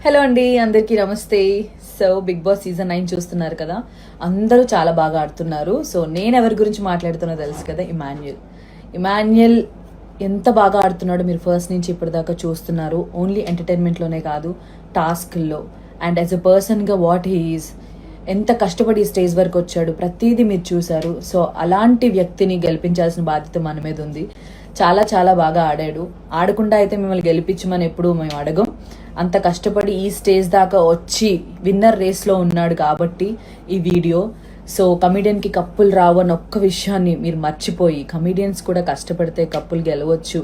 Hello అండి, అందరికీ నమస్తే. సో బిగ్ బాస్ సీజన్ 9 చూస్తున్నారు కదా, అందరూ చాలా బాగా ఆడుతున్నారు. సో నేను ఎవరి గురించి మాట్లాడుతున్నా తెలుసు కదా, ఇమాన్యుయల్ ఎంత బాగా ఆడుతున్నాడో మీరు ఫస్ట్ నుంచి ఇప్పటిదాకా చూస్తున్నారు. ఓన్లీ ఎంటర్టైన్మెంట్లోనే కాదు, టాస్క్ల్లో అండ్ యాజ్ అ పర్సన్గా వాట్ హీఈస్, ఎంత కష్టపడి ఈ స్టేజ్ వరకు వచ్చాడు, ప్రతిదీ మీరు చూశారు. సో అలాంటి వ్యక్తిని గెలిపించాల్సిన బాధ్యత మన మీద ఉంది. చాలా చాలా బాగా ఆడాడు. ఆడకుండా అయితే మిమ్మల్ని గెలిపించమని ఎప్పుడు మేము అడగం. అంత కష్టపడి ఈ స్టేజ్ దాకా వచ్చి విన్నర్ రేస్లో ఉన్నాడు కాబట్టి ఈ వీడియో. సో కమిడియన్కి కప్పులు రావు అన్న ఒక్క విషయాన్ని మీరు మర్చిపోయి, కమిడియన్స్ కూడా కష్టపడితే కప్పులు గెలవచ్చు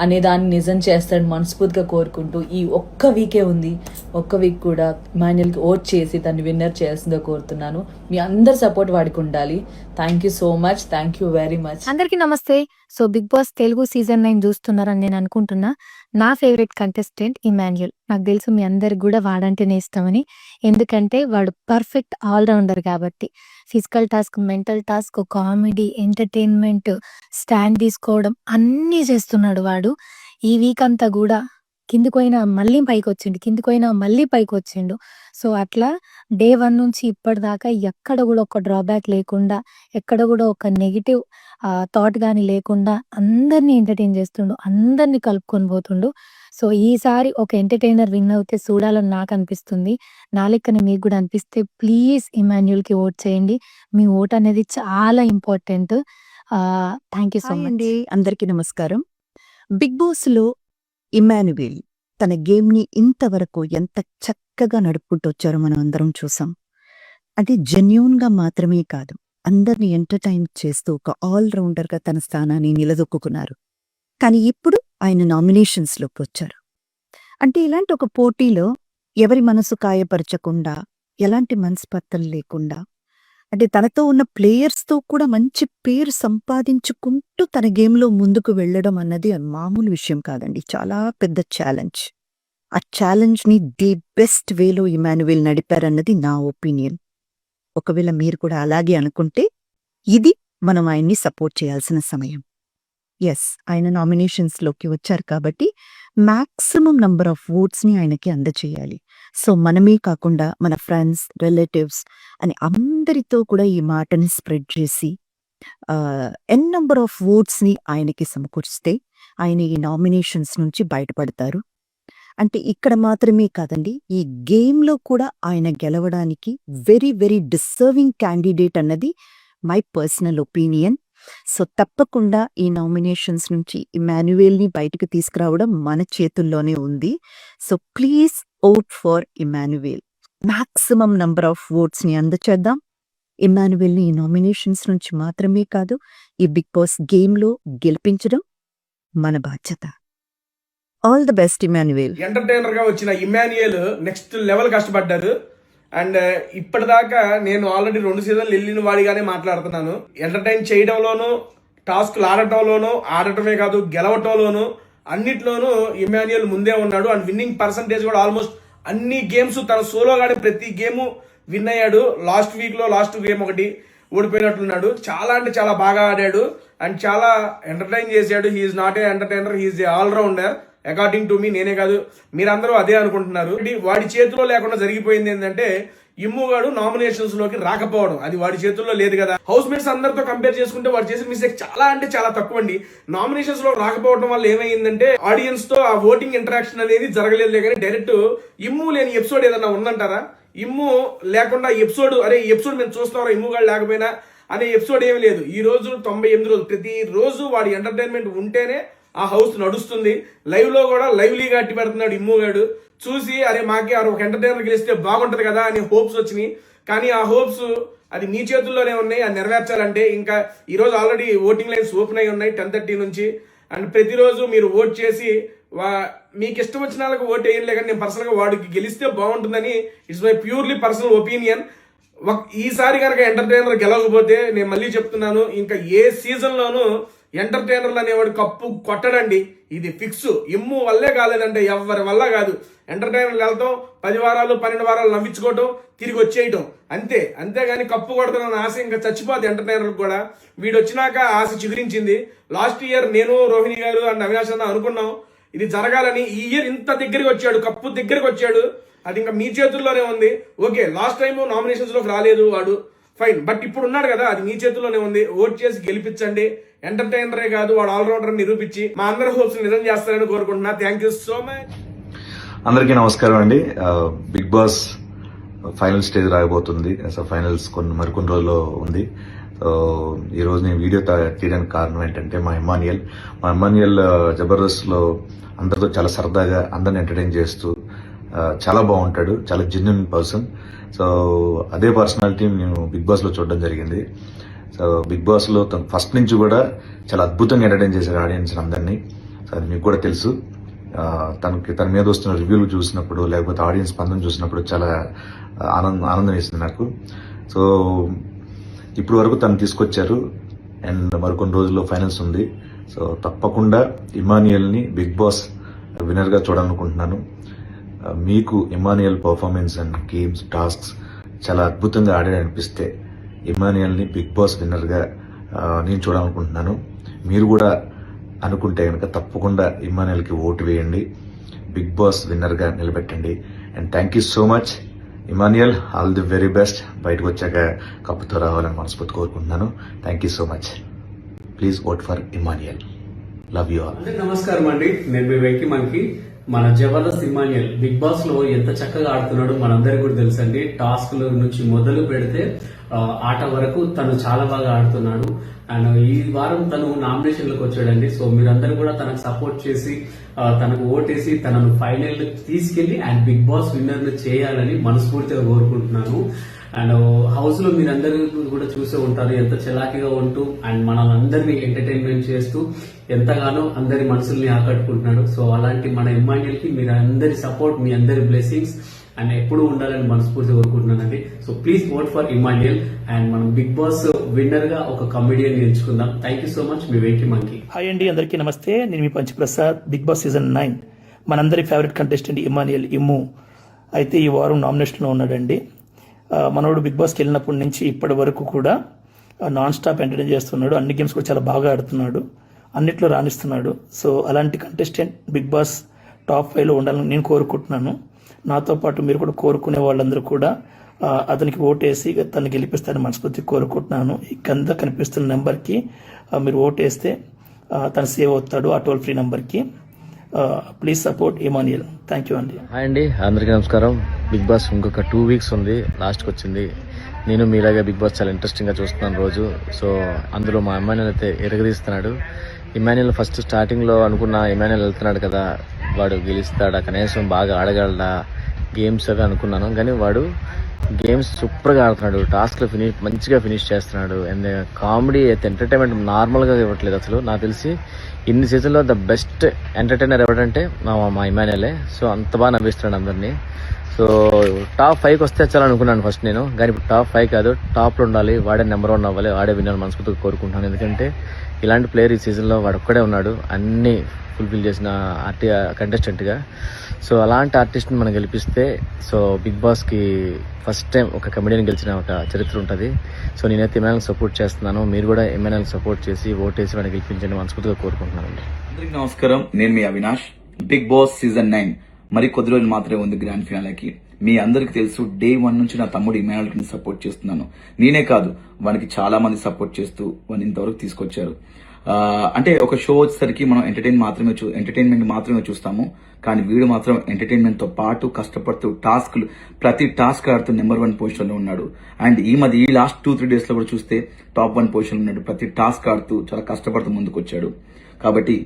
అనే దాన్ని నిజం చేస్తాడు మనస్ఫూర్తిగా కోరుకుంటూ, ఈ ఒక్క వీకే ఉంది, ఒక్క వీక్ కూడా ఇమాన్యుయల్కి ఓట్ చేసి తను విన్నర్ చేయాల్సిందో కోరుతున్నాను. మీ అందరి సపోర్ట్ వాడికి ఉండాలి. Thank you so much, thank you very much. అందరికీ నమస్తే. So big Boss Telugu season 9 చూస్తున్నారని నేను అనుకుంటున్నా. నా ఫేవరెట్ కంటెస్టెంట్ ఇమాన్యుయల్. నాకు తెలుసు మీ అందరికి కూడా వాడంటేనే ఇష్టమని. ఎందుకంటే వాడు పర్ఫెక్ట్ ఆల్రౌండర్ కాబట్టి. Physical task, mental task, comedy, entertainment, stand తీసుకోవడం అన్నీ చేస్తున్నాడు వాడు. ఈ వీక్ అంతా కూడా కిందికి మళ్ళీ పైకి వచ్చిండు, కిందికి మళ్ళీ పైకి వచ్చిండు. సో అట్లా డే 1 నుంచి ఇప్పటిదాకా ఎక్కడ కూడా ఒక డ్రాబ్యాక్ లేకుండా, ఎక్కడ కూడా ఒక నెగిటివ్ థాట్ కానీ లేకుండా అందరినీ ఎంటర్టైన్ చేస్తుండు, అందరినీ కలుపుకొని పోతుండు. సో ఈసారి ఒక ఎంటర్టైనర్ విన్ అవుతే చూడాలని నాకు అనిపిస్తుంది. నా లెక్కనే మీకు కూడా అనిపిస్తే ప్లీజ్ ఇమాన్యుయల్కి ఓట్ చేయండి. మీ ఓట్ అనేది చాలా important. Thank you so hi much. అండి, అందరికీ నమస్కారం. బిగ్ బాస్లో ఇమాన్యుయేల్ తన గేమ్ని ఇంతవరకు ఎంత చక్కగా నడుపుకుంటూ వచ్చారో మనం అందరం చూసాం. అది జెన్యూన్గా మాత్రమే కాదు, అందరిని ఎంటర్టైన్ చేస్తూ ఒక ఆల్రౌండర్గా తన స్థానాన్ని నిలదొక్కున్నారు. కానీ ఇప్పుడు ఆయన నామినేషన్స్లోకి వచ్చారు. అంటే ఇలాంటి ఒక పోటీలో ఎవరి మనసు కాయపరచకుండా, ఎలాంటి మనస్పర్ధలు లేకుండా, అంటే తనతో ఉన్న ప్లేయర్స్తో కూడా మంచి పేరు సంపాదించుకుంటూ తన గేమ్లో ముందుకు వెళ్ళడం అన్నది మామూలు విషయం కాదండి, చాలా పెద్ద ఛాలెంజ్. ఆ ఛాలెంజ్ని ది బెస్ట్ వేలో ఇమాన్యుయల్ నడిపారన్నది నా ఒపీనియన్. ఒకవేళ మీరు కూడా అలాగే అనుకుంటే ఇది మనం ఆయన్ని సపోర్ట్ చేయాల్సిన సమయం. ఎస్, ఆయన నామినేషన్స్లోకి వచ్చారు కాబట్టి మ్యాక్సిమం నంబర్ ఆఫ్ ఓట్స్ని ఆయనకి అందచేయాలి. సో మనమే కాకుండా మన ఫ్రెండ్స్, రిలేటివ్స్ అని అందరితో కూడా ఈ మాటని స్ప్రెడ్ చేసి ఎన్ నంబర్ ఆఫ్ ఓట్స్ని ఆయనకి సమకూర్చితే ఆయన ఈ నామినేషన్స్ నుంచి బయటపడతారు. అంటే ఇక్కడ మాత్రమే కాదండి, ఈ గేమ్లో కూడా ఆయన గెలవడానికి వెరీ వెరీ డిసర్వింగ్ క్యాండిడేట్ అన్నది మై పర్సనల్ ఒపీనియన్. సో తప్పకుండా ఈ నామినేషన్స్ నుంచి ఇమాన్యుయల్ని బయటకు తీసుకురావడం మన చేతుల్లోనే ఉంది. So please vote for Emmanuel. Maximum number of ఓట్స్ని అందచేద్దాం. ఇమాన్యుయల్ని ఈ నామినేషన్స్ నుంచి మాత్రమే కాదు, ఈ బిగ్ బాస్ గేమ్లో గెలిపించడం మన బాధ్యత. All the best Emmanuel. Entertainer గా వచ్చిన ఇమాన్యుయల్ నెక్స్ట్ లెవెల్ కష్టపడ్డారు. అండ్ ఇప్పటిదాకా నేను ఆల్రెడీ 2 సీజన్లు వెళ్ళిన వాడిగానే మాట్లాడుతున్నాను. ఎంటర్టైన్ చేయడంలోనూ, టాస్క్లు ఆడటమే కాదు గెలవటంలోనూ, అన్నిట్లోనూ ఇమాన్యుయల్ ముందే ఉన్నాడు. అండ్ విన్నింగ్ పర్సంటేజ్ కూడా ఆల్మోస్ట్ అన్ని గేమ్స్ తన సోలోగానే ప్రతి గేమ్ విన్ అయ్యాడు. లాస్ట్ గేమ్ ఒకటి ఓడిపోయినట్లున్నాడు. చాలా అంటే చాలా బాగా ఆడాడు అండ్ చాలా ఎంటర్టైన్ చేశాడు. He is not a entertainer, he is a allrounder according to me. నేనే కాదు, మీరందరూ అదే అనుకుంటున్నారు. వాడి చేతిలో లేకుండా జరిగిపోయింది ఏంటంటే ఇమ్ముగాడు నామినేషన్స్ లోకి రాకపోవడం. అది వాడి చేతుల్లో లేదు కదా. హౌస్ మేట్స్ అందరితో కంపేర్ చేసుకుంటే వాడు చేసిన మిస్టేక్ చాలా అంటే చాలా తక్కువ అండి. నామినేషన్స్ లో రాకపోవడం వల్ల ఏమైందంటే ఆడియన్స్ తో ఆ ఓటింగ్ ఇంటరాక్షన్ అనేది జరగలేదు. కానీ డైరెక్ట్ ఇమ్ము లేని ఎపిసోడ్ ఏదన్నా ఉందంటారా? ఇమ్ము లేకుండా ఎపిసోడ్, అరే ఈ ఎపిసోడ్ మేము చూస్తారా ఇమ్ముగాడు లేకపోయినా అనే ఎపిసోడ్ ఏమి లేదు. ఈ రోజు 98 రోజులు ప్రతి రోజు వాడి ఎంటర్టైన్మెంట్ ఉంటేనే ఆ హౌస్ నడుస్తుంది. లైవ్ లో కూడా లైవ్లీగా అట్టి పెడుతున్నాడు ఇమ్ముగాడు. చూసి అరే మాకే ఒక ఎంటర్టైనర్ గెలిస్తే బాగుంటది కదా అని హోప్స్ వచ్చినాయి. కానీ ఆ హోప్స్ అది మీ చేతుల్లోనే ఉన్నాయి. అది నెరవేర్చాలంటే ఇంకా ఈ రోజు ఆల్రెడీ ఓటింగ్ లైన్స్ ఓపెన్ అయి ఉన్నాయి 10:30 నుంచి. అండ్ ప్రతిరోజు మీరు ఓట్ చేసి మీకు ఇష్టం వచ్చిన వాళ్ళకి ఓట్ వేయలే, కానీ నేను పర్సనల్గా వాడికి గెలిస్తే బాగుంటుందని it's my purely personal opinion. ఈసారి కనుక ఎంటర్టైనర్ గెలవకపోతే నేను మళ్ళీ చెప్తున్నాను, ఇంకా ఏ సీజన్ లోనూ ఎంటర్టైనర్లు అనేవాడు కప్పు కొట్టడండి. ఇది ఫిక్స్. ఇమ్ము వల్లే కాలేదంటే ఎవరి వల్ల కాదు. ఎంటర్టైనర్లు వెళ్తాం, 10 వారాలు 12 వారాలు నవ్వించుకోవటం, తిరిగి వచ్చేయటం అంతేగాని కప్పు కొడతానన్న ఆశ ఇంకా చచ్చిపోద్ది ఎంటర్టైనర్లకు కూడా. వీడు వచ్చినాక ఆశ చిగురించింది. లాస్ట్ ఇయర్ నేను, రోహిణి గారు అండ్ అవినాష్ అన్న అనుకున్నాం ఇది జరగాలని. ఈ ఇయర్ ఇంత దగ్గరికి వచ్చాడు, కప్పు దగ్గరికి వచ్చాడు. అది ఇంకా మీ చేతుల్లోనే ఉంది. ఓకే, లాస్ట్ టైం నామినేషన్స్ లోకి రాలేదు వాడు, ఫైన్, బట్ ఇప్పుడు ఉన్నాడు కదా, అది మీ చేతుల్లోనే ఉంది. ఓట్ చేసి గెలిపించండి. ఎంటర్టైనరే కాదు, వాడు ఆల్రౌండర్ నిరూపించి మా అందరి హోప్స్ నిజం చేస్తారని కోరుకుంటున్నా. Thank you so much. అందరికీ నమస్కారం అండి. బిగ్ బాస్ ఫైనల్ స్టేజ్ రాబోతుంది. సో ఫైనల్స్ మరికొన్ని రోజుల్లో ఉంది. సో ఈ రోజు నేను వీడియో తీయడానికి కారణం ఏంటంటే మా ఇమాన్యుయల్ జబర్దస్త్ లో అందరితో చాలా సరదాగా అందరిని ఎంటర్టైన్ చేస్తూ చాలా బాగుంటాడు. చాలా జెన్యున్ పర్సన్. సో అదే పర్సనాలిటీ నేను బిగ్ బాస్ లో చూడడం జరిగింది. సో బిగ్ బాస్ లో తను ఫస్ట్ నుంచి కూడా చాలా అద్భుతంగా ఎంటర్టైన్ చేశారు ఆడియన్స్ అందరినీ. సో అది మీకు కూడా తెలుసు. తన మీద వస్తున్న రివ్యూలు చూసినప్పుడు, లేకపోతే ఆడియన్స్ స్పందన చూసినప్పుడు చాలా ఆనందం వేసింది నాకు. సో ఇప్పుడు వరకు తను తీసుకొచ్చారు అండ్ మరికొన్ని రోజుల్లో ఫైనల్స్ ఉంది. సో తప్పకుండా ఇమాన్యుయల్ని బిగ్ బాస్ విన్నర్గా చూడాలనుకుంటున్నాను. మీకు Emmanuel performance and games, tasks చాలా అద్భుతంగా ఆడాడనిపిస్తే ఇమాన్యుయల్ని బిగ్ బాస్ విన్నర్గా నేను చూడాలనుకుంటున్నాను. మీరు కూడా అనుకుంటే కనుక తప్పకుండా ఇమాన్యుయల్కి ఓటు వేయండి, బిగ్ బాస్ విన్నర్గా నిలబెట్టండి. And thank you so much Emmanuel. All the very best. బయటకు వచ్చాక కప్పుతో రావాలని మనస్ఫూర్తి కోరుకుంటున్నాను. Thank you so much. Please vote for Emmanuel. Love you all. అందరికి నమస్కారం అండి. నేను మీ వెంకి మనకి మన జబర్దస్త్ ఇమాన్యుయల్ బిగ్ బాస్ లో ఎంత చక్కగా ఆడుతున్నాడో మనందరికీ కూడా తెలుసండి. టాస్క్ నుంచి మొదలు పెడితే ఆట వరకు తను చాలా బాగా ఆడుతున్నాడు. అండ్ ఈ వారం తను నామినేషన్లకు వచ్చాడండి. సో మీరందరూ కూడా తనకు సపోర్ట్ చేసి తనకు ఓటేసి తనను ఫైనల్ తీసుకెళ్లి అండ్ బిగ్ బాస్ విన్నర్ చేయాలని మనస్ఫూర్తిగా కోరుకుంటున్నాను. అండ్ హౌస్ లో మీరందరూ కూడా చూసే ఉంటారు ఎంత చలాకీగా ఉంటూ అండ్ మనల్ని ఎంటర్టైన్మెంట్ చేస్తూ ఎంతగానో అందరి మనసుల్ని ఆకట్టుకుంటున్నాడు. సో అలాంటి మన ఇమాన్యుయల్ కి మీరు అందరి సపోర్ట్, మీ అందరి బ్లెస్సింగ్స్ అండ్ ఎప్పుడు ఉండాలని మనస్ఫూర్తి కోరుకుంటున్నానండి. So please vote for Emmanuel and మనం బిగ్ బాస్ విన్నర్ గా ఒక కమెడియన్ ఎంచుకుందాం. Thank you so much. మీ వెంకి మంకీ. హాయ్ అండి, అందరికీ నమస్తే. నేను మీ పంచప్రసాద్. బిగ్ బాస్ సీజన్ 9 మనందరి ఫేవరెట్ కంటెస్టెంట్ ఇమాన్యుయల్ ఇమ్ము అయితే ఈ వారం నామినేషన్లో ఉన్నాడండి. మనోడు బిగ్ బాస్కి వెళ్ళినప్పటి నుంచి ఇప్పటి వరకు కూడా నాన్ స్టాప్ ఎంటర్టైన్ చేస్తున్నాడు. అన్ని గేమ్స్ కూడా చాలా బాగా ఆడుతున్నాడు, అన్నిట్లో రాణిస్తున్నాడు. సో అలాంటి కంటెస్టెంట్ బిగ్ బాస్ టాప్ 5లో ఉండాలని నేను కోరుకుంటున్నాను. నాతో పాటు మీరు కూడా కోరుకునే వాళ్ళందరూ కూడా అతనికి ఓటేసి తను గెలిపిస్తారని మనస్ఫూర్తి కోరుకుంటున్నాను. ఈ కింద కనిపిస్తున్న నెంబర్కి మీరు ఓటేస్తే తను సేవ్ అవుతాడు, ఆ టోల్ ఫ్రీ నెంబర్కి. Please support Emmanuel. Thank you అండి. హాయ్ అండి, అందరికీ నమస్కారం. బిగ్ బాస్ ఇంకొక 2 వీక్స్ ఉంది, లాస్ట్కి వచ్చింది. నేను మీలాగా బిగ్ బాస్ చాలా ఇంట్రెస్టింగ్గా చూస్తున్నాను రోజు. సో అందులో మా ఇమాన్యుయల్ అయితే ఎరగదీస్తున్నాడు. ఇమాన్యుయల్ ఫస్ట్ స్టార్టింగ్లో అనుకున్న ఇమాన్యుయల్ వెళ్తున్నాడు కదా, వాడు గెలుస్తాడా, కనీసం బాగా ఆడగలడా గేమ్స్ అవి అనుకున్నాను. కానీ వాడు గేమ్స్ సూపర్గా ఆడుతున్నాడు, టాస్క్లు మంచిగా ఫినిష్ చేస్తున్నాడు. అండ్ కామెడీ అయితే ఎంటర్టైన్మెంట్ నార్మల్గా ఇవ్వట్లేదు అసలు. నాకు తెలిసి ఇన్ని సీజన్లో ద బెస్ట్ ఎంటర్టైనర్ ఎవడంటే మా ఇమాన్యుయలే. సో అంత బాగా నవ్విస్తున్నాడు అందరినీ. సో టాప్ 5కి వస్తే చాలనుకున్నాను ఫస్ట్ నేను, కానీ ఇప్పుడు టాప్ 5 కాదు, టాప్లో ఉండాలి, వాడే నెంబర్ 1 అవ్వాలి, వాడే విన్నర్ మనస్ఫూర్తిగా కోరుకుంటున్నాను. ఎందుకంటే ఇలాంటి ప్లేయర్ ఈ సీజన్లో వాడు ఒక్కడే ఉన్నాడు, అన్నీ ఫుల్ఫిల్ చేసిన కంటెస్టెంట్గా. సో అలాంటి ఆర్టిస్ట్ని మనం గెలిపిస్తే సో బిగ్ బాస్కి ఫస్ట్ టైం ఒక కమెడియన్ గెలిచిన ఒక చరిత్ర ఉంటుంది. సో నేనైతే ఇమాన్యుయల్ సపోర్ట్ చేస్తున్నాను. మీరు కూడా ఇమాన్యుయల్ సపోర్ట్ చేసి ఓటేసి వాడిని గెలిపించండి మనస్ఫూర్తిగా కోరుకుంటున్నాను. అందరికి నమస్కారం. నేను మీ అవినాష్. బిగ్ బాస్ సీజన్ 9 మరి కొద్ది రోజులు మాత్రమే ఉంది గ్రాండ్ ఫినాలేకి. మీ అందరికి తెలుసు, డే 1 నుంచి నా తమ్ముడు ఇమాన్యుయల్కి సపోర్ట్ చేస్తున్నాను. నేనే కాదు, వానికి చాలా మంది సపోర్ట్ చేస్తూ వాడిని ఇంతవరకు తీసుకొచ్చారు. అంటే ఒక షో వచ్చేసరికి మనం ఎంటర్టైన్మెంట్ మాత్రమే చూస్తాము, కానీ వీడు మాత్రం ఎంటర్టైన్మెంట్ తో పాటు కష్టపడుతూ ప్రతి టాస్క్ ఆడుతూ నెంబర్ 1 పొజిషన్ లో ఉన్నాడు. అండ్ ఈ లాస్ట్ 2-3 డేస్ లో కూడా చూస్తే టాప్ 1 పొజిషన్ ఉన్నాడు. ప్రతి టాస్క్ ఆడుతూ చాలా కష్టపడుతూ ముందుకు వచ్చాడు. కాబట్టి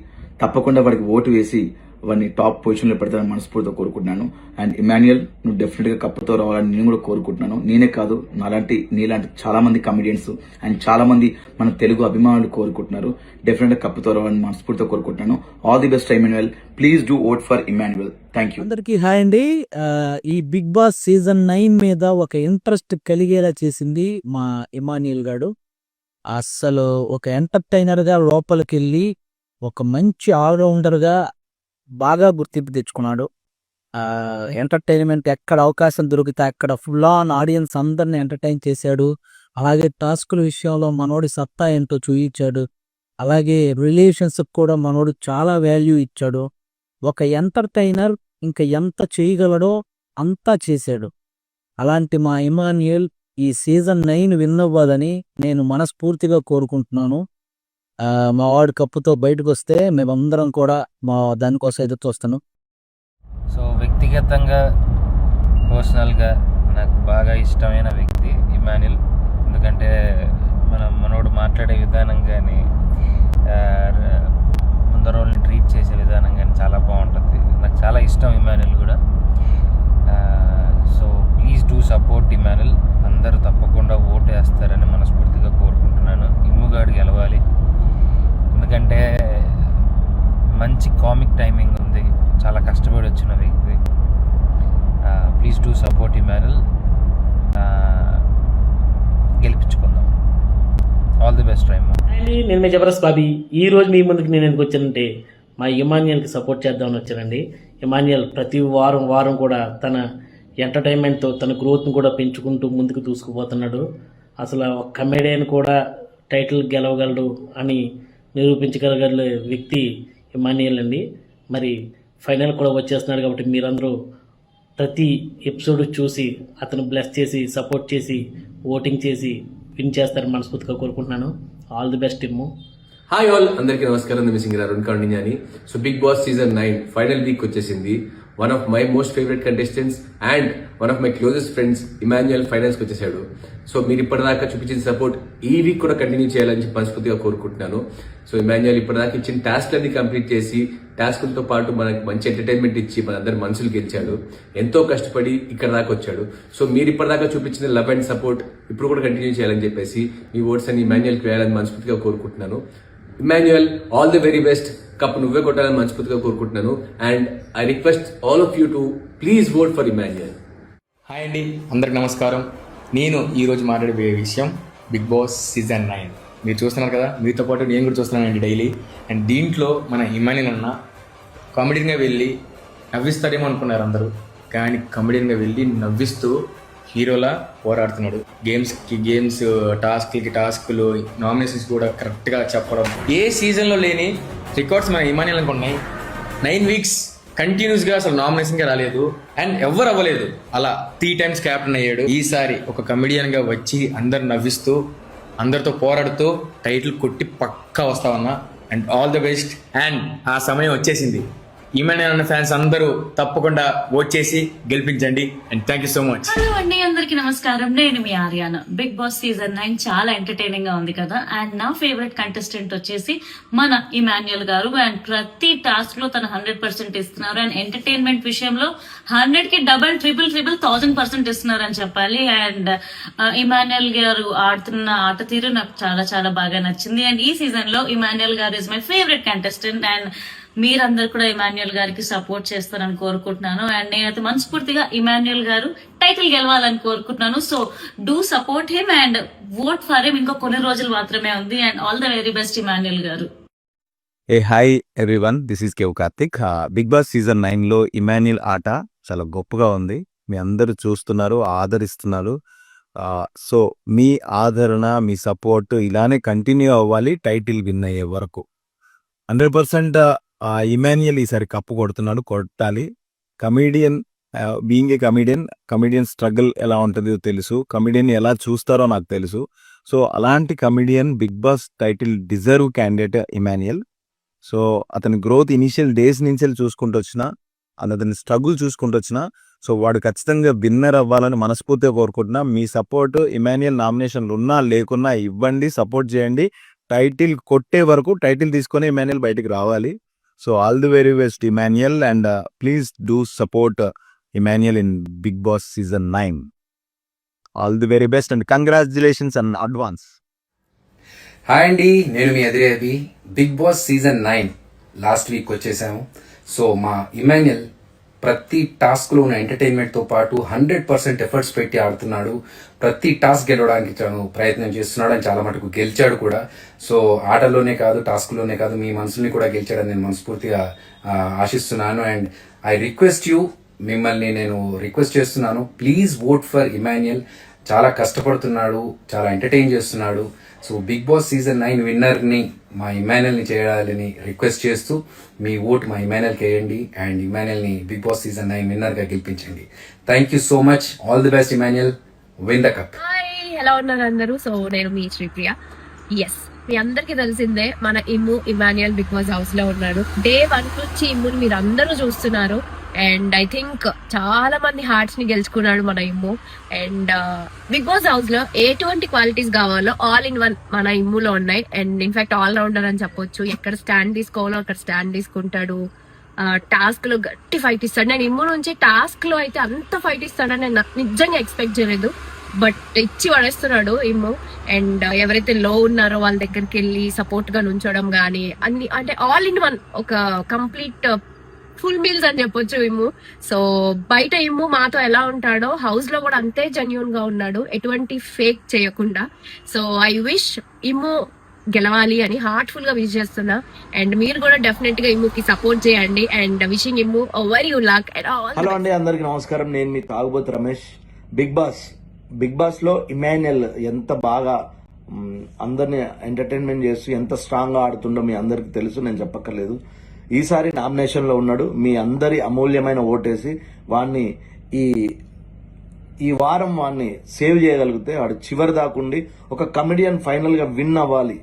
తప్పకుండా వాడికి ఓటు వేసి వాడిని టాప్ పొజిషన్ లో పెడతానని మనస్ఫూర్తిగా కోరుకుంటున్నాను. అండ్ ఇమాన్యుయల్, నువ్వు డెఫినెట్ గా కప్పుతో రావాలని నేను కూడా కోరుకుంటున్నాను. నేనే కాదు, నీలాంటి చాలా మంది కమెడియన్స్ అండ్ చాలా మంది మన తెలుగు అభిమానులు కోరుకుంటున్నారు. డెఫినెట్ గా కప్పుతో రావాలని మనస్ఫూర్తిగా కోరుకుంటున్నాను. All the best Emmanuel. Please do vote for Emmanuel. Thank you. అందరికీ హాయ్ అండి. ఈ బిగ్ బాస్ సీజన్ 9 మీద ఒక ఇంట్రెస్ట్ కలిగేలా చేసింది మా ఇమాన్యుయల్ గాడు. అస్సలు ఒక ఎంటర్టైనర్ గా లోపలికి వెళ్ళి ఒక మంచి ఆల్రౌండర్ గా బాగా గుర్తింపు తెచ్చుకున్నాడు. ఎంటర్టైన్మెంట్ ఎక్కడ అవకాశం దొరికితే అక్కడ ఫుల్ ఆన్ ఆడియన్స్ అందరిని ఎంటర్టైన్ చేశాడు. అలాగే టాస్కుల విషయంలో మనోడి సత్తా ఏంటో చూయించాడు. అలాగే రిలేషన్స్ కూడా మనోడు చాలా వాల్యూ ఇచ్చాడు. ఒక ఎంటర్టైనర్ ఇంకా ఎంత చేయగలడో అంతా చేశాడు. అలాంటి మా ఇమాన్యుయల్ ఈ సీజన్ 9 విన్ అవ్వాలని నేను మనస్ఫూర్తిగా కోరుకుంటున్నాను. మా వాడు కప్పుతో బయటకు వస్తే మేమందరం కూడా మా దానికోసం ఎదురు చూస్తాను. సో వ్యక్తిగతంగా పర్సనల్గా నాకు బాగా ఇష్టమైన వ్యక్తి ఇమాన్యుల్. ఎందుకంటే మనోడు మాట్లాడే విధానం కానీ ముందర వాళ్ళని ట్రీట్ చేసే విధానం కానీ చాలా బాగుంటుంది. నాకు చాలా ఇష్టం ఇమాన్యుల్ కూడా. So please do support Emmanuel. అందరూ తప్పకుండా ఓటు వేస్తారని మనస్ఫూర్తిగా కోరుకుంటున్నాను. ఇమ్ముగాడు గెలవాలి. ఎందుకంటే మంచి కామిక్ టైమింగ్ ఉంది, చాలా కష్టపడి వచ్చిన వ్యక్తి. Please do support Emmanuel. గెలిపించుకుందాం. ఆల్ ది బెస్ట్ రైమో. నేను మీ జబర్దస్త్ బాబీ. ఈ రోజు మీ ముందుకు నేను ఎందుకు వచ్చానంటే మా ఇమాన్యుయల్కి సపోర్ట్ చేద్దామని వచ్చానండి. ఇమాన్యుయల్ ప్రతి వారం కూడా తన ఎంటర్టైన్మెంట్తో తన గ్రోత్ను కూడా పెంచుకుంటూ ముందుకు దూసుకుపోతున్నాడు. అసలు ఒక కమెడియన్ కూడా టైటిల్ గెలవగలడు అని నిరూపించగలగల వ్యక్తి ఇమాన్యుయల్ అండి. మరి ఫైనల్ కూడా వచ్చేస్తున్నాడు కాబట్టి మీరందరూ ప్రతి ఎపిసోడ్ చూసి అతను బ్లెస్ చేసి సపోర్ట్ చేసి ఓటింగ్ చేసి విన్ చేస్తారని మనస్ఫూర్తిగా కోరుకుంటున్నాను. All the best Timmu. Hi all, అందరికీ నమస్కారం. సింగర్ అరుణ్ కౌండిన్యాని. So big boss season 9 final week వచ్చేసింది. One of my most favourite contestants and one of my closest friends Emmanuel ఫైనల్స్కి వచ్చేసాడు. సో మీరు ఇప్పటిదాకా చూపించిన సపోర్ట్ ఈ వీక్ కూడా కంటిన్యూ చేయాలని మనస్ఫూర్తిగా కోరుకుంటున్నాను. సో ఇమాన్యుయల్ ఇప్పటిదాకా ఇచ్చిన టాస్క్లన్నీ కంప్లీట్ చేసి టాస్కులతో పాటు మనకు మంచి ఎంటర్టైన్మెంట్ ఇచ్చి మనందరి మనసులు గెలిచాడు. ఎంతో కష్టపడి ఇక్కడ దాకా వచ్చాడు. సో మీరు ఇప్పటిదాకా చూపించిన లవ్ అండ్ సపోర్ట్ ఇప్పుడు కూడా కంటిన్యూ చేయాలని చెప్పేసి మీ ఓట్స్ అన్ని ఇమాన్యుయల్కి వేయాలని మనస్ఫూర్తిగా కోరుకుంటున్నాను. Emmanuel, all the very best. Cup నువ్వే కొట్టాలని మనస్ఫూర్తిగా కోరుకుంటున్నాను. And I request all of you to please vote for Emmanuel. Hi అండి, అందరికి నమస్కారం. నేను ఈరోజు మాట్లాడే విషయం బిగ్ బాస్ సీజన్ 9. మీరు చూస్తున్నారు కదా, మీతో పాటు నేను కూడా చూస్తున్నానండి డైలీ. అండ్ దీంట్లో మన ఇమాన్యుయల్ అన్న కామెడీగా వెళ్ళి నవ్విస్తారేమో అనుకున్నారు అందరూ, కానీ కామెడీగా వెళ్ళి నవ్విస్తూ హీరోలా పోరాడుతున్నాడు. గేమ్స్కి గేమ్స్, టాస్క్లు, నామినేషన్స్ కూడా కరెక్ట్గా చెప్పడం. ఏ సీజన్లో లేని రికార్డ్స్ మన ఇమాన్యుయల్ అనుకున్నాయి. 9 వీక్స్ కంటిన్యూస్గా అసలు నామినేషన్గా రాలేదు అండ్ ఎవరు అవ్వలేదు. అలా 3 times క్యాప్టెన్ అయ్యాడు. ఈసారి ఒక కమెడియన్గా వచ్చి అందరు నవ్విస్తూ అందరితో పోరాడుతూ టైటిల్ కొట్టి పక్కా వస్తామన్నా. And all the best. And ఆ సమయం వచ్చేసింది. ఇమాన్యుయల్ అన్న ఫ్యాన్స్ అందరూ తప్పకుండా ఓట్ చేసి గెలిపించండి. And thank you so much. Hello అండి, అందరికి నమస్కారం. నేను మీ ఆర్యాన. బిగ్ బాస్ సీజన్ 9 చాలా ఎంటర్టైనింగ్ గా ఉంది కదా. అండ్ నా ఫేవరెట్ కంటెస్టెంట్ వచ్చేసి మన ఇమాన్యుయల్ గారు. అండ్ ప్రతి టాస్క్ లో తన 100% ఇస్తున్నారు. అండ్ ఎంటర్టైన్మెంట్ విషయంలో 100కి డబల్ ట్రిపుల్ 1000% ఇస్తున్నారు అని చెప్పాలి. అండ్ ఇమాన్యుయల్ గారు ఆడుతున్న ఆట తీరు నాకు చాలా చాలా బాగా నచ్చింది. అండ్ ఈ సీజన్ లో ఇమాన్యుయల్ గారు is my favourite contestant. And మీరందరూ కూడా ఇమాన్యుయల్ గారికి సపోర్ట్ చేస్తారని కోరుకుంటున్నాను. అండ్ నేనైతే మనస్ఫూర్తిగా ఇమాన్యుయల్ గారు టైటిల్ గెలవాలని కోరుకుంటున్నాను. So do support him and vote for him. ఇంకా కొన్ని రోజులు మాత్రమే ఉంది. And all the very best Emmanuel గారు. Hi everyone, this is Kevvu Karthik. Bigg boss season 9లో ఇమాన్యుయల్ ఆట చాలా గొప్పగా ఉంది. మీ అందరూ చూస్తున్నారు, ఆదరిస్తున్నారు. సో మీ ఆదరణ, మీ సపోర్ట్ ఇలానే కంటిన్యూ అవ్వాలి టైటిల్ విన్ అయ్యే వరకు. 100% ఇమాన్యుయల్ ఈసారి కప్పు కొట్టాలి. Comedian, being a comedian struggle ఎలా ఉంటుందో తెలుసు, కమెడియన్ ఎలా చూస్తారో నాకు తెలుసు. సో అలాంటి comedian Bigg Boss title deserve candidate Emmanuel. So అతని గ్రోత్ ఇనిషియల్ డేస్ నుంచి చూసుకుంటూ వచ్చిన, అతని స్ట్రగుల్ చూసుకుంటూ వచ్చిన, సో వాడు ఖచ్చితంగా విన్నర్ అవ్వాలని మనస్ఫూర్తిగా కోరుకుంటున్నా. మీ సపోర్ట్ ఇమాన్యుయల్ నామినేషన్లు ఉన్నా లేకున్నా ఇవ్వండి, సపోర్ట్ చేయండి. టైటిల్ కొట్టే వరకు టైటిల్ తీసుకొని ఇమాన్యుయల్ బయటికి రావాలి. So all the very best Emmanuel. And please do support Emmanuel in Bigg boss season 9. All the very best and congratulations and advance. Hi అండి, నేను మీ అదిరేది. Bigg boss season 9 last week వచ్చేసాము. So మా Emmanuel ప్రతి టాస్క్లో ఉన్న ఎంటర్టైన్మెంట్తో పాటు 100% ఎఫర్ట్స్ పెట్టి ఆడుతున్నాడు. ప్రతి టాస్క్ గెలవడానికి తను ప్రయత్నం చేస్తున్నాడు అని చాలా మటుకు గెలిచాడు కూడా. సో ఆటలోనే కాదు, టాస్క్లోనే కాదు, మీ మనసుని కూడా గెలిచాడని నేను మనస్ఫూర్తిగా ఆశిస్తున్నాను. అండ్ ఐ రిక్వెస్ట్ యూ, మిమ్మల్ని నేను రిక్వెస్ట్ చేస్తున్నాను, ప్లీజ్ ఓట్ ఫర్ ఇమాన్యుయల్. చాలా కష్టపడుతున్నాడు, చాలా ఎంటర్టైన్ చేస్తున్నాడు. సో బిగ్ బాస్ సీజన్ 9 విన్నర్ని మా ఇమాన్యుయల్ని చేయాలని రిక్వెస్ట్ చేస్తూ మీ ఓటు మా ఇమాన్యుయల్కి వేయండి అండ్ ఇమాన్యుయల్ని బిగ్ బాస్ సీజన్ 9 విన్నర్గా గెలిపించండి. Thank you so much. All the best Emmanuel. Win the cup. Hi, ఎలా ఉన్నారు అందరూ? సో నేను మీ శ్రీప్రియ. ఎస్, మీ అందరికి తెలిసిందే మన ఇమాన్యుయల్ బిగ్ బాస్ హౌస్ లో ఉన్నాడు. డే 1 నుంచి ఇమ్ముని మీరు అందరూ చూస్తున్నారు అండ్ ఐ థింక్ చాలా మంది హార్ట్స్ ని గెలుచుకున్నాడు మన ఇమ్ము. అండ్ బిగ్ బాస్ హౌస్ లో ఎటువంటి క్వాలిటీస్ కావాలో ఆల్ ఇన్ వన్ మన ఇమ్ములో ఉన్నాయి. అండ్ ఇన్ఫాక్ట్ ఆల్ రౌండర్ అని చెప్పొచ్చు. ఎక్కడ స్టాండ్ తీసుకోవాలో అక్కడ స్టాండ్ తీసుకుంటాడు. టాస్క్ లో గట్టి ఫైట్ ఇస్తాడు. నేను ఇమ్ము నుంచి టాస్క్ లో అయితే అంత ఫైట్ ఇస్తాడని నేను నిజంగా ఎక్స్పెక్ట్ చేయలేదు, బట్ ఇచ్చి పడేస్తున్నాడు ఇమ్ము. అండ్ ఎవరైతే లో ఉన్నారో వాళ్ళ దగ్గరికి వెళ్ళి సపోర్ట్ గా నుంచోడం గానీ అన్ని, అంటే ఆల్ ఇన్ వన్ ఒక కంప్లీట్ ఫుల్ మీల్స్ అని చెప్పొచ్చు ఇమ్ము. సో బయట ఇమ్ము మాతో ఎలా ఉంటాడో హౌస్ లో కూడా అంతే జెన్యూన్ గా ఉన్నాడు, ఎటువంటి ఫేక్ చేయకుండా. సో ఐ విష్ ఇమ్ము గెలవాలి అని హార్ట్ఫుల్ గా విష్ చేస్తున్నా. అండ్ మీరు కూడా డెఫినెట్ గా ఇమ్ముకి సపోర్ట్ చేయండి. And wishing Immu very luck. Hello అండి, అందరికి నమస్కారం. నేను మీ తాగుబోతు రమేష్. బిగ్ బాస్ లో ఇమాన్యుయల్ ఎంత బాగా అందరిని ఎంటర్టైన్మెంట్ చేస్తూ ఎంత స్ట్రాంగ్ గా ఆడుతుండో మీ అందరికి తెలుసు, నేను చెప్పక్కర్లేదు. ఈసారి నామినేషన్ లో ఉన్నాడు. మీ అందరి అమూల్యమైన ఓటేసి వాడిని ఈ వారం వాడిని సేవ్ చేయగలిగితే వాడు చివరి దాకుండి ఒక కమెడియన్ ఫైనల్ గా విన్ అవ్వాలి.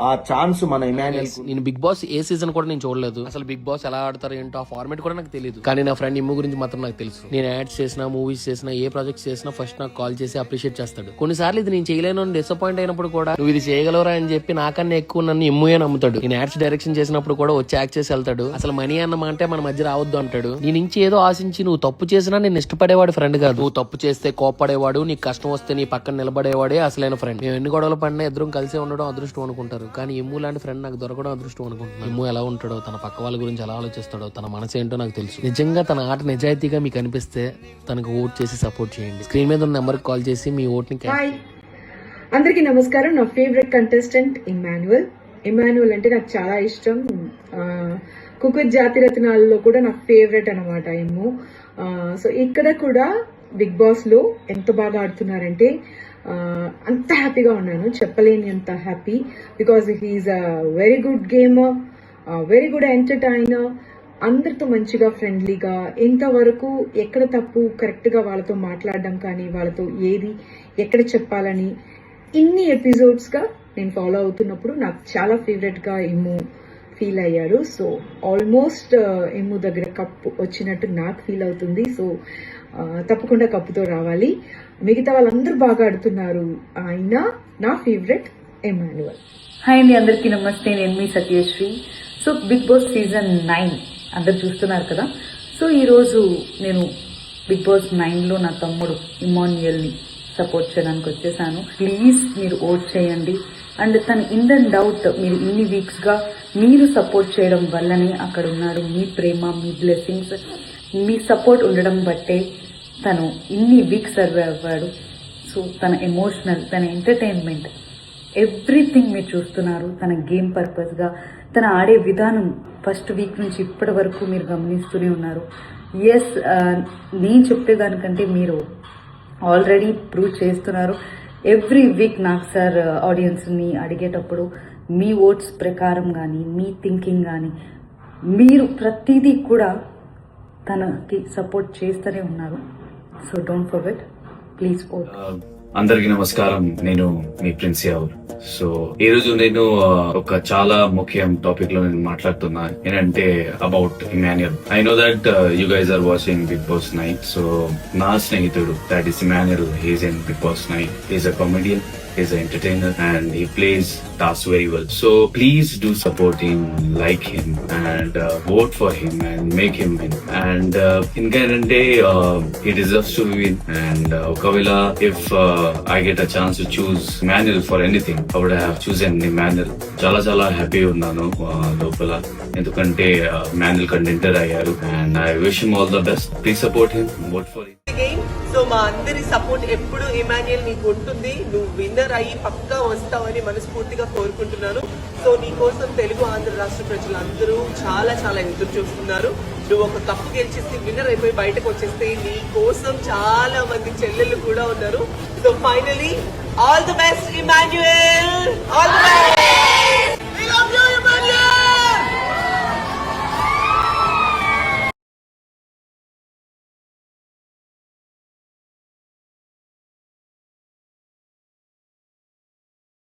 ఆ ఛాన్స్ మన ఇమాన్యుయల్. నేను బిగ్ బాస్ ఏ సీజన్ కూడా నేను చూడలేదు. అసలు బిగ్ బాస్ ఎలా ఆడతారు ఏంటో ఆ ఫార్మేట్ కూడా నాకు తెలియదు. కానీ నా ఫ్రెండ్ ఇమ్ము గురించి మాత్రం నాకు తెలుసు. నేను యాడ్స్ చేసినా, మూవీస్ చేసినా, ఏ ప్రాజెక్ట్స్ చేసినా ఫస్ట్ నాకు కాల్ చేసి అప్రిషియేట్ చేస్తాడు. కొన్నిసార్లు ఇది నేను చేయలేను అని డిసప్పాయింట్ అయినప్పుడు కూడా నువ్వు ఇది చేయగలరా అని చెప్పి నాకన్నా ఎక్కువ నన్ను ఇమ్ముయే నమ్ముతాడు. నేను యాడ్స్ డైరెక్షన్ చేసినప్పుడు కూడా వచ్చి యాక్ట్ చేసి వెళ్తాడు. అసలు మనీ అన్న అంటే మన మధ్య రావద్దు అంటాడు. నీ నుంచి ఏదో ఆశించి నువ్వు తప్పు చేసినా నేను ఇష్టపడేవాడు ఫ్రెండ్ కాదు. నువ్వు తప్పు చేస్తే కోప్పడేవాడు, నీకు కష్టం వస్తే నీ పక్కన నిలబడేవాడే అసలైన ఫ్రెండ్. మేము ఎన్ని గొడవలు పడినా ఇద్దరం కలిసే ఉండడం అదృష్టం అనుకుంటారు, కానీ ఇమ్ము లాంటి ఫ్రెండ్ నాకు దొరకడం అదృష్టం అనుకుంటున్నాను. ఇమ్ము ఎలా ఉంటాడో, తన పక్క వాళ్ళ గురించి ఎలా ఆలోచిస్తాడో, తన మనసు ఏంటో నాకు తెలుసు. నిజంగా తన ఆట నిజాయితీగా మీకు అనిపిస్తే తనకు ఓట్ చేసి సపోర్ట్ చేయండి. స్క్రీన్ మీద ఉన్న నెంబర్ కాల్ చేసి మీ ఓట్ ని. అందరికీ నమస్కారం. నా ఫేవరెట్ కంటెస్టెంట్ ఇమాన్యుయల్ అంటే నాకు చాలా ఇష్టం. కుకుత్ జాతి రత్నాలలో కూడా నాకు ఫేవరెట్ అనమాట ఇమ్ము. సో ఇక్కడ కూడా బిగ్ బాస్ లో ఎంత బాగా ఆడుతున్నారంటే అంత హ్యాపీగా ఉన్నాను, చెప్పలేని అంత happy. Because he is a very good gamer, very good entertainer. అందరితో మంచిగా ఫ్రెండ్లీగా, ఇంతవరకు ఎక్కడ తప్పు కరెక్ట్గా వాళ్ళతో మాట్లాడడం కానీ, వాళ్ళతో ఏది ఎక్కడ చెప్పాలని ఇన్ని ఎపిసోడ్స్గా నేను ఫాలో అవుతున్నప్పుడు నాకు చాలా ఫేవరెట్గా ఇమ్ము ఫీల్ అయ్యాడు. సో ఆల్మోస్ట్ ఇమ్ము దగ్గర కప్పు వచ్చినట్టు నాకు ఫీల్ అవుతుంది. సో తప్పకుండా కప్పుతో రావాలి. మిగతా వాళ్ళందరూ బాగా ఆడుతున్నారు, ఆయన నా ఫేవరెట్ ఇమాన్యుయల్. హాయ్ అండి, అందరికీ నమస్తే. నేను మీ Satyasri. So big boss season 9 అందరు చూస్తున్నారు కదా. సో ఈరోజు నేను బిగ్ బాస్ 9లో నా తమ్ముడు ఇమాన్యుయల్ని సపోర్ట్ చేయడానికి వచ్చేసాను. ప్లీజ్ మీరు ఓట్ చేయండి. అండ్ తను ఇన్ అండ్ అవుట్ మీరు ఇన్ని వీక్స్గా మీరు సపోర్ట్ చేయడం వల్లనే అక్కడ ఉన్నాడు. మీ ప్రేమ, మీ బ్లెస్సింగ్స్, మీ సపోర్ట్ ఉండడం బట్టే తను ఇన్ని వీక్స్ సర్వే అవ్వాడు. సో తన ఎమోషనల్, తన ఎంటర్టైన్మెంట్, ఎవ్రీథింగ్ మీరు చూస్తున్నారు. తన గేమ్ పర్పస్గా తన ఆడే విధానం ఫస్ట్ వీక్ నుంచి ఇప్పటి వరకు మీరు గమనిస్తూనే ఉన్నారు. ఎస్, నేను చెప్పేదానికంటే మీరు ఆల్రెడీ ప్రూవ్ చేస్తున్నారు. ఎవ్రీ వీక్ నాకు సార్ ఆడియన్స్ని అడిగేటప్పుడు మీ ఓట్స్ ప్రకారం కానీ, మీ థింకింగ్ కానీ, మీరు ప్రతిదీ కూడా తనకి సపోర్ట్ చేస్తూనే ఉన్నారు. So don't forget, please vote. అందరికి నమస్కారం. నేను మీ ప్రిన్స్ యావూర్. సో ఈ రోజు నేను ఒక చాలా ముఖ్యం టాపిక్ లో నేను మాట్లాడుతున్నా, ఏంటంటే about Emmanuel. I know that you guys are watching Bigg Boss 9. So నా స్నేహితుడు that is Emmanuel. He's in Bigg Boss 9. He's a comedian, he's an entertainer, and he plays tasks very well. So please do support him, like him, and vote for him and make him win. And in Garante, he deserves to win. And Kavila, if I get a chance to choose Emmanuel for anything, I would have chosen Emmanuel. Chala happy unnanu lopala endukante Emmanuel contender ayyaru, and I wish him all the best. Please support him, vote for him. So మా అందరి support ఎప్పుడు ఇమాన్యుయల్ నీకు ఉంటుంది. నువ్వు winner అయ్యి పక్కా వస్తావని మనస్ఫూర్తిగా కోరుకుంటున్నాను. సో నీ కోసం తెలుగు ఆంధ్ర రాష్ట్ర ప్రజలందరూ చాలా ఎదురు చూస్తున్నారు. నువ్వు ఒక కప్పు గెలిచేసి విన్నర్ అయిపోయి బయటకు వచ్చేస్తే నీ కోసం చాలా మంది చెల్లెళ్ళు కూడా ఉన్నారు. So finally all the best Emmanuel, all the best.